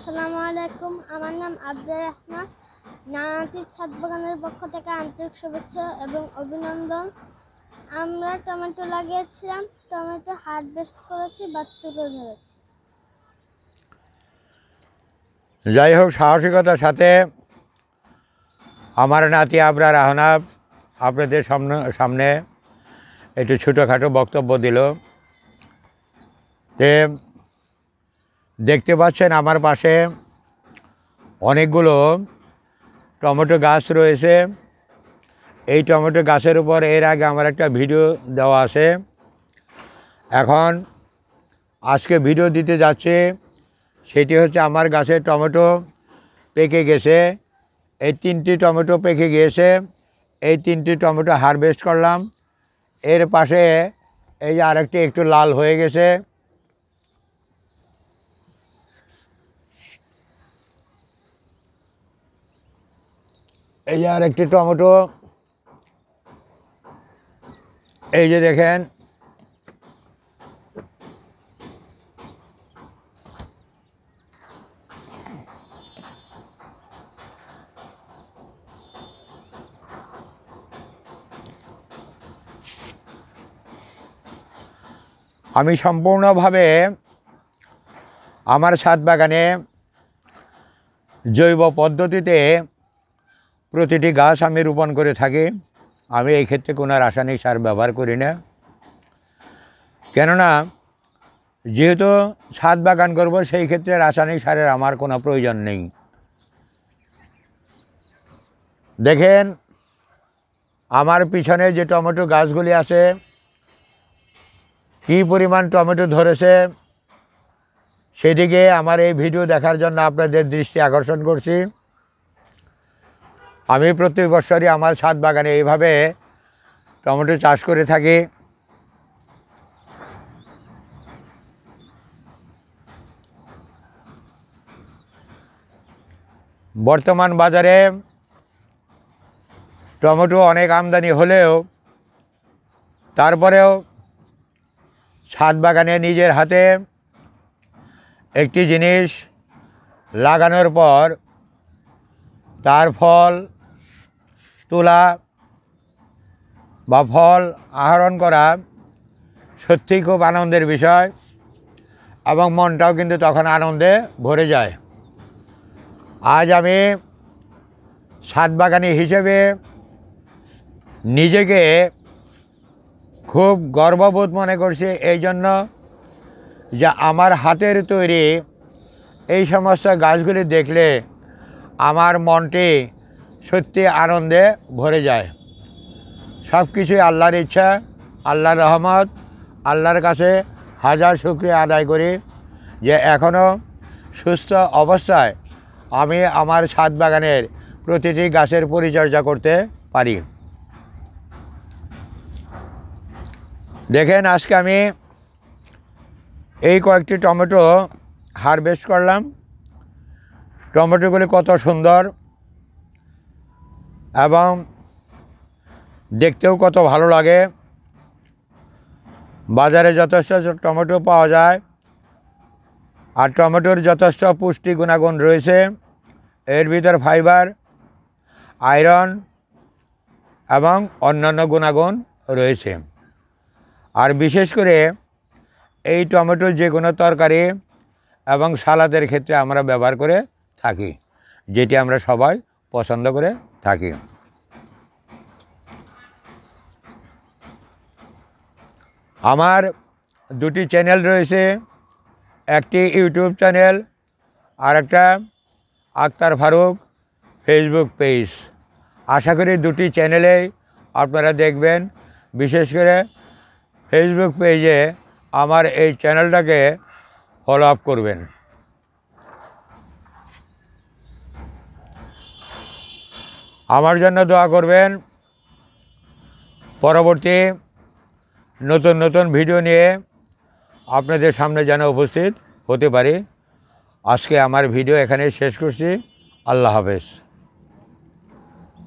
আসসালামু আলাইকুম। আমার নাম আব্দুর রহমান। নানাটির ছাদ বাগানের পক্ষ থেকে আন্তরিক শুভেচ্ছা এবং অভিনন্দন। আমরা টমেটো লাগিয়েছিলাম, টমেটো হারভেস্ট করেছি বা তুলে ধরেছি। যাই হোক, সাহসিকতার সাথে আমার নাতি আবরার আহনাব আপনাদের সামনে একটু ছোটোখাটো বক্তব্য দিল। তে দেখতে পাচ্ছেন আমার পাশে অনেকগুলো টমেটো গাছ রয়েছে। এই টমেটো গাছের উপর এর আগে আমার একটা ভিডিও দেওয়া আছে। এখন আজকে ভিডিও দিতে যাচ্ছে, সেটি হচ্ছে আমার গাছের টমেটো পেকে গেছে। এই 3টি টমেটো পেকে গিয়েছে। এই 3টি টমেটো হারভেস্ট করলাম। এর পাশে এই যে আরেকটি একটু লাল হয়ে গেছে। এই যে আরেকটি টমেটো, এই যে দেখেন। আমি সম্পূর্ণভাবে আমার ছাদ বাগানে জৈব পদ্ধতিতে প্রতিটি গাছ আমি রোপণ করে থাকি। আমি এই ক্ষেত্রে কোনো রাসায়নিক সার ব্যবহার করি না, কেননা যেহেতু ছাদ বাগান করব সেই ক্ষেত্রে রাসায়নিক সারের আমার কোনো প্রয়োজন নেই। দেখেন আমার পিছনে যে টমেটো গাছগুলি আছে, কী পরিমাণ টমেটো ধরেছে, সেদিকে আমার এই ভিডিও দেখার জন্য আপনাদের দৃষ্টি আকর্ষণ করছি। আমি প্রত্যেক বছরই আমার ছাদ বাগানে এইভাবে টমেটো চাষ করে থাকি। বর্তমান বাজারে টমেটো অনেক আমদানি হলেও তারপরেও ছাদ বাগানে নিজের হাতে একটি জিনিস লাগানোর পর তার ফল তোলা বা ফল আহরণ করা সত্যিই খুব আনন্দের বিষয়, এবং মনটাও কিন্তু তখন আনন্দে ভরে যায়। আজ আমি ছাদ বাগানি হিসেবে নিজেকে খুব গর্ববোধ মনে করছি, এই জন্য যে আমার হাতের তৈরি এই সমস্ত গাছগুলি দেখলে আমার মনটি সত্যি আনন্দে ভরে যায়। সব কিছুই আল্লাহর ইচ্ছা, আল্লাহর রহমত। আল্লাহর কাছে হাজার শুকরিয়া আদায় করি যে এখনও সুস্থ অবস্থায় আমি আমার ছাদ বাগানের প্রতিটি গাছের পরিচর্যা করতে পারি। দেখেন আজকে আমি এই কয়েকটি টমেটো হারভেস্ট করলাম। টমেটোগুলি কত সুন্দর এবং দেখতেও কত ভালো লাগে। বাজারে যথেষ্ট টমেটো পাওয়া যায়, আর টমেটোর যথেষ্ট পুষ্টি গুণাগুণ রয়েছে। এর ভিতর ফাইবার, আয়রন এবং অন্যান্য গুণাগুণ রয়েছে। আর বিশেষ করে এই টমেটো যে কোনো তরকারি এবং সালাদের ক্ষেত্রে আমরা ব্যবহার করে থাকি, যেটি আমরা সবাই পছন্দ করে থাকি। আমার দুটি চ্যানেল রয়েছে, একটি ইউটিউব চ্যানেল আর একটা আক্তার ফারুক ফেসবুক পেজ। আশা করি দুটি চ্যানেলেই আপনারা দেখবেন। বিশেষ করে ফেসবুক পেজে আমার এই চ্যানেলটাকে ফলো আপ করবেন। আমার জন্য দোয়া করবেন। পরবর্তী নতুন নতুন ভিডিও নিয়ে আপনাদের সামনে যেন উপস্থিত হতে পারি। আজকে আমার ভিডিও এখানে শেষ করছি। আল্লাহ হাফেজ।